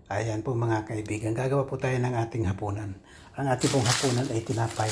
Ayan po mga kaibigan, gagawa po tayo ng ating hapunan. Ang ating pong hapunan ay tinapay.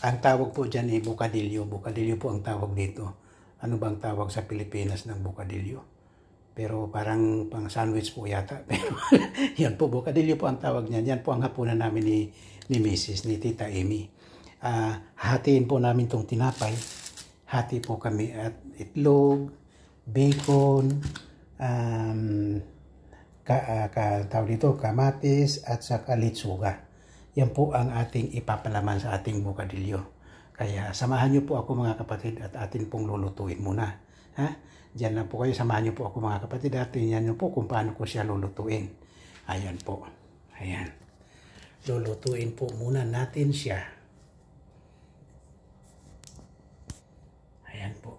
Ang tawag po dyan ay bocadillo. Bocadillo po ang tawag dito. Ano bang tawag sa Pilipinas ng bocadillo? Pero parang pang sandwich po yata. Pero yan po, bocadillo po ang tawag niyan. Yan po ang hapunan namin ni Mrs., ni Tita Amy. Hatiin po namin tong tinapay. Hati po kami at itlog, bacon, tawag dito, kamatis at saka litsuga. Yan po ang ating ipapalaman sa ating bocadillo. Kaya samahan niyo po ako mga kapatid at atin pong lulutuin muna. Ha? Diyan lang po kayo, samahan niyo po ako mga kapatid at tingnan niyo po kung paano ko siya lulutuin. Ayan po. Ayan. Lulutuin po muna natin siya. Ayan po.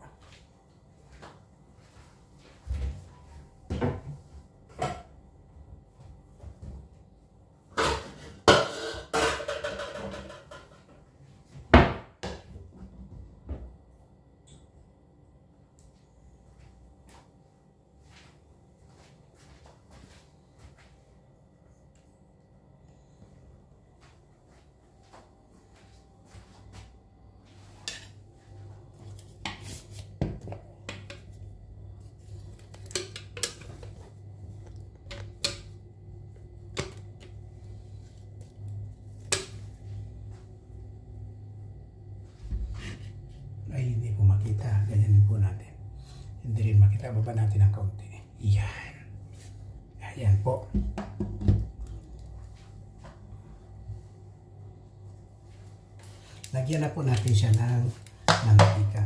Ay, hindi po makita. Ganyan po natin. Hindi rin makita. Baba natin ng kaunti. Yan. Ayan po. Lagyan na po natin siya ng mantika.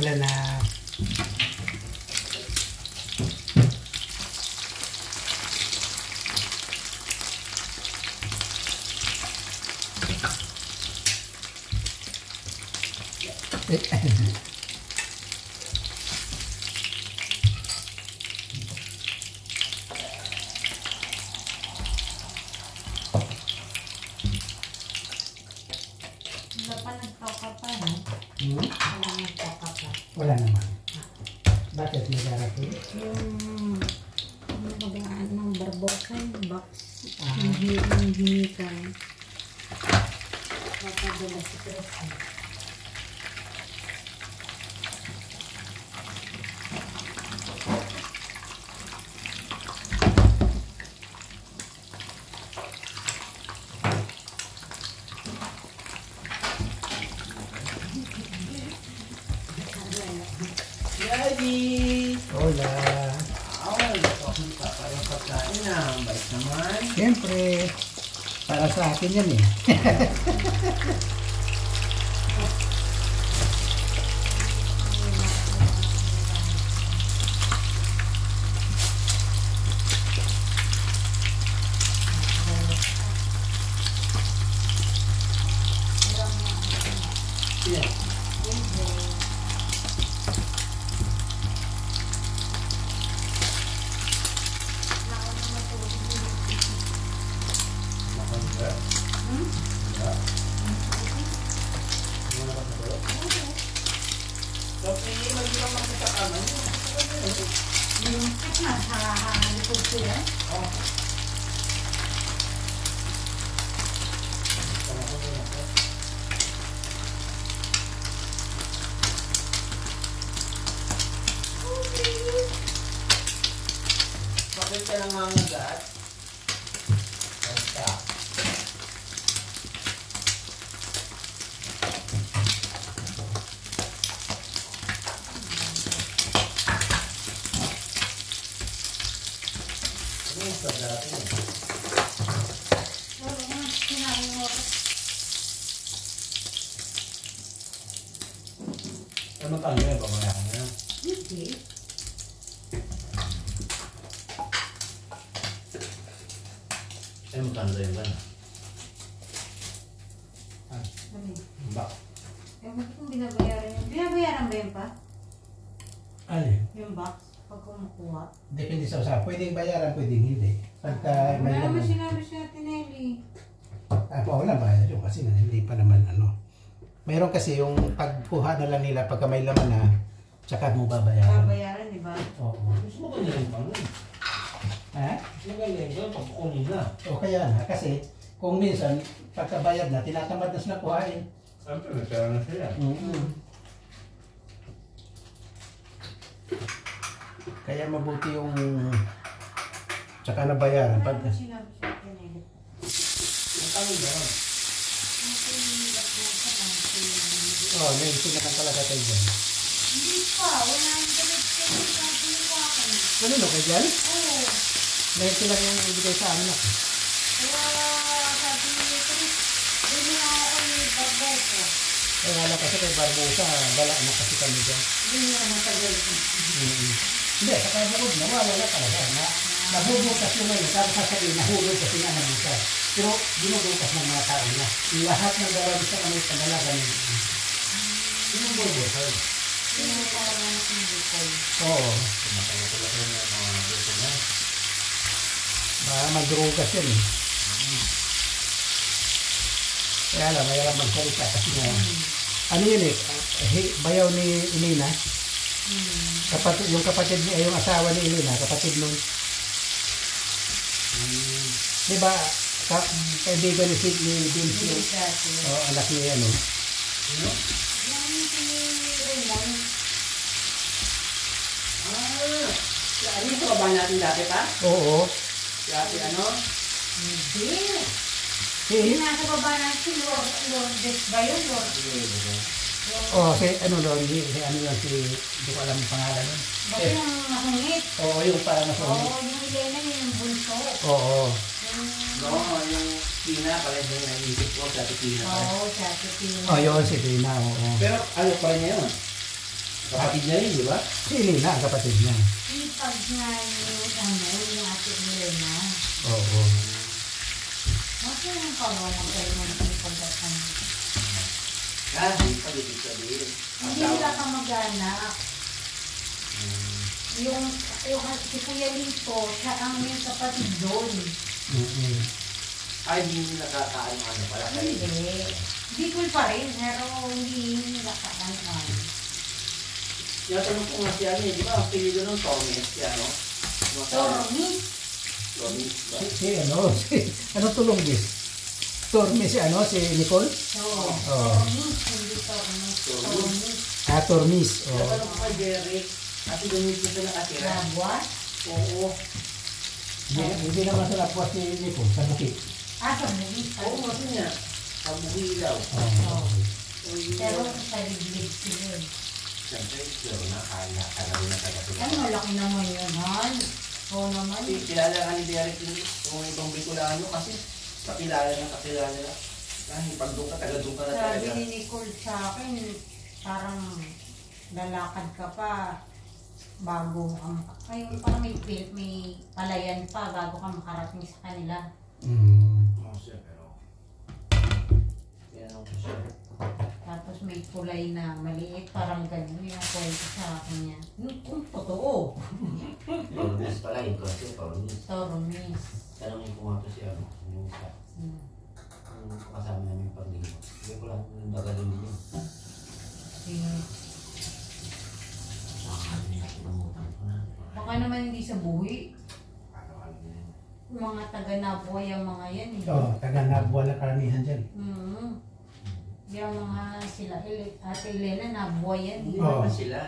Wala na. Wala pa nagtoka pa, no? Wala nagtoka pa. Wala naman. Bakit may darating? Yung nabagaan ng barbosan, box, yung hinikan. Papadala si Chris. Daddy! Hola! Ay, okay pa pa yung pagkain na. Ang bait naman. Siyempre, para sa akin yan eh. Yeah. Yung nasa likod sila. Bakit ka nangangagat? Basta. Ano yung sa dati? Pero nga, sinabi mo. Ano tayo yung pamayakan niya? Hindi. Ay, magkano tayo ba? Sabi, Ba? ewan ko kung binabayaran yun. Binabayaran ba yun pa? Alin? Yung box? Pag kumukuha? Depende sa usapan. Pwedeng bayaran, pwedeng hindi. Pagka may Wala naman laman. sinabi si Ate Nelly. Wala bayad yun kasi hindi pa naman ano. Mayroon kasi yung pagkuha na lang nila pagka may laman na, tsaka mo babayaran. Babayaran, di ba? Oo. Gusto mo ganyan yung pang Ha? Gusto mo ganyan yung pagkukunin na. O kaya na, kasi kung minsan, pagkabayad na, tinatamad na sila kuhain. Siyempre, nagkara na sila. Kaya mabuti yung tsaka na bayaran. Wala Pag, naman sinabi si Ate Nelly. Ang kami na. may sinakan talaga tayo dyan. Hindi pa, wala yung galit ko yung sabi ko akin. Ano kay dyan? Oo. Dahil sila yung ibigay sa amin ako. Kaya sabi ni Chris, hindi na ako yung barbosa. Kaya wala kasi kay Barbosa, wala na kasi kami dyan. Hindi na matagal ko. Hindi, sa kabukod na, wala talaga. Nabubukas yung ngayon, tapos sasabihin, nahulog kasi nga nabukas. Pero binubukas ng mga tao na. Lahat ng gawin sa kanil panalaga nila. Binubukas. Hindi na talaga ng bukol. Oo. Tumatay-tulak yung mga gusto na. Madrugas yan eh. Kaya alam, mayroon magsalita kasi nga. Ano yun eh, bayaw ni Elena. Kapatid, yung kapatid niya, yung asawa ni Elena, kapatid nung. Diba, kaibigan ni Vince yung anak ni ano. Sino? Yung si Raymond. Si ano yung ba natin dati pa? Oo. Si ate ano? Hindi. Si, Yung nasa baba na si Lourdes ba yun? si ano doon, si ano yun, hindi ko alam yung pangalan nun. Bakit yung mahungit? Oo, yung parang Oo, masungit. yung Elena yung bunso. Oo. No, yung Tina pala yung naisip ko, si ate Tina pala. Oo, sa Tina. Oh, yun, si Elena, oo. Pero ano pa rin niya yun? Kapatid niya yun, di ba? Si Elena, ang kapatid niya. Ipag nga yung ate Elena. Oo. Bakit yung kawalan kayo ng ipag-asan? Hindi pa ibig sabihin. Hindi nila ka mag-anak. Yung si Kuya Lito, siya ang yung kapatid doon. Ay, hindi nakakaano ano pala kayo. Hindi. Bicol pa rin, pero hindi nakakantan. Tinatanong ko nga si ano eh, di ba? Ang pilido ng Tormes, si ano? Tormis. Tormes ba? Ano tulong bis? Torme si Nicole? Tormis, hindi Tormis. Tormis. Tormis. Tinatanong ko kay Derek, kasi doon yung siya nakatira. Labuas? Oo. Hindi naman sa lapwas si Nicole, sa bukit. Sa Bugis. Oo, kasi nga. Sa Buhilaw. Pero sa Liglig sila. Siyempre, pero nakala ka na rin na taga-tulong. Ay, malaki naman yun, Han. Oo naman. Kasi kilala ka ni Derek yung itong Bicolano kasi kakilala na. Kahit pag doon ka, taga-doon ka na Sabi talaga. ni Nicole sa akin, parang lalakad ka pa bago ka parang may palayan pa bago ka makarating sa kanila. Oo, siya, pero tinanong ko siya. Tapos may kulay na maliit, parang ganun yung kwento sa akin niya. Kung totoo. Tormes pala, yung kasi Tormes. Tormis. Tanongin ko nga to si ano, yung isa. Yung kasama namin yung pag-linggo. Hindi ko lang yung dagadun yun. Saan niya pinungutan ko na. Baka naman hindi sa buhi. Ano yun. Mga taga-Naboy ang mga yan eh. Taga-Nabuwal na karamihan dyan. Yung mga sila, Ate Elena, Naboy yan Hindi eh. naman sila.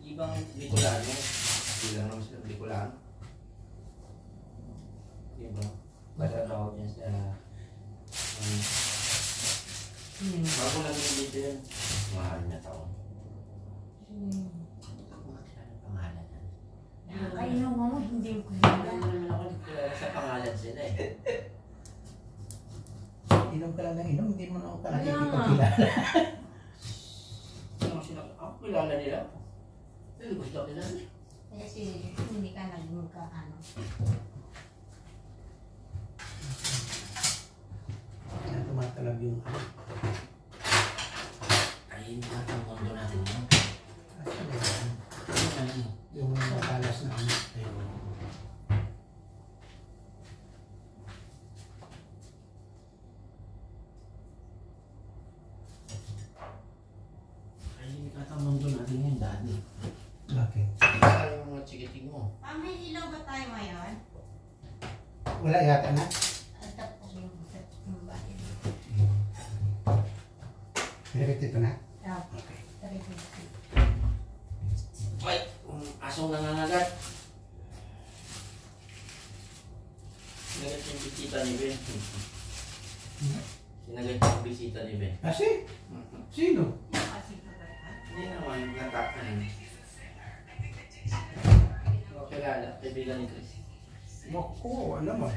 Ibang Bicolano. Hindi lang naman sila Bicolano. Diba? Basta tawag niya sa... bago lang yung dito yun. Mahal na taon. Ako nga kilala pangalan yan. Ay, no, mama, hindi ko Ano kilala. naman ako kilala sa pangalan sila eh. Inom ka lang ng inom, hindi mo na ako Kaya hindi ko nga. kilala. Ako kilala nila. Pero gusto kilala. Kasi hindi ka nagmukha. Tumatalab yung Ay, hindi natin ang mundo natin yun. yung matalas na ano. Ay, hindi natin ang mundo natin yun, daddy. Okay. Kaya yung mga chikiting mo. May ilaw ba tayo ngayon? Wala yata na. Tapos yung bahay. Direct ito na. Okay. Ay, asong nangangagat. Sinagat yung bisita ni Ben. Sinagat yung bisita ni Ben. Kasi? Sino? Hindi naman, natak na yun. Kilala, kaibigan ni Chris. Wako, alam mo.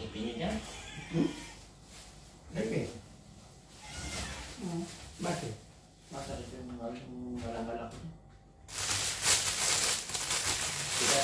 Ipinit yan? Okay. Bakit? Masarap yung malang-malak. Diba?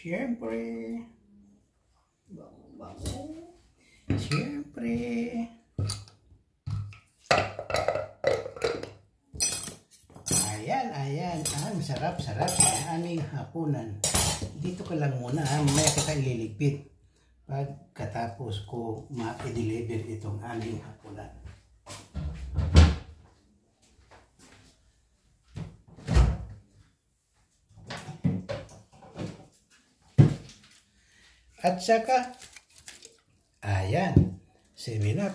Siyempre. Siyempre. Ayan. Ang sarap ng aming hapunan. Dito ka lang muna ha. Mamaya kita ililigpit. Pagkatapos ko ma-deliver itong aming hapunan. At saka, ayan, 7-Up.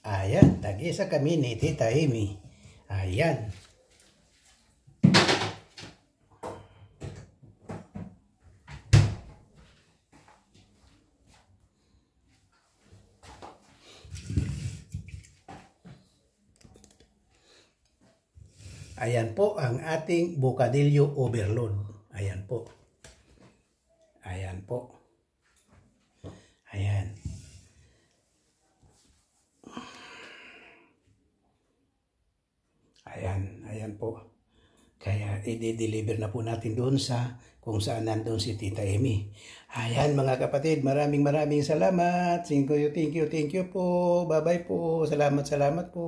Ayan, tag-isa kami ni Tita Amy. Ayan. Ayan po ang ating Bocadillo Overload. Ayan po. Ayan po. Ayan. Ayan po. Kaya i-deliver na po natin doon sa kung saan nandun si Tita Amy. Ayan mga kapatid, maraming salamat. Thank you po. Bye-bye po. Salamat po.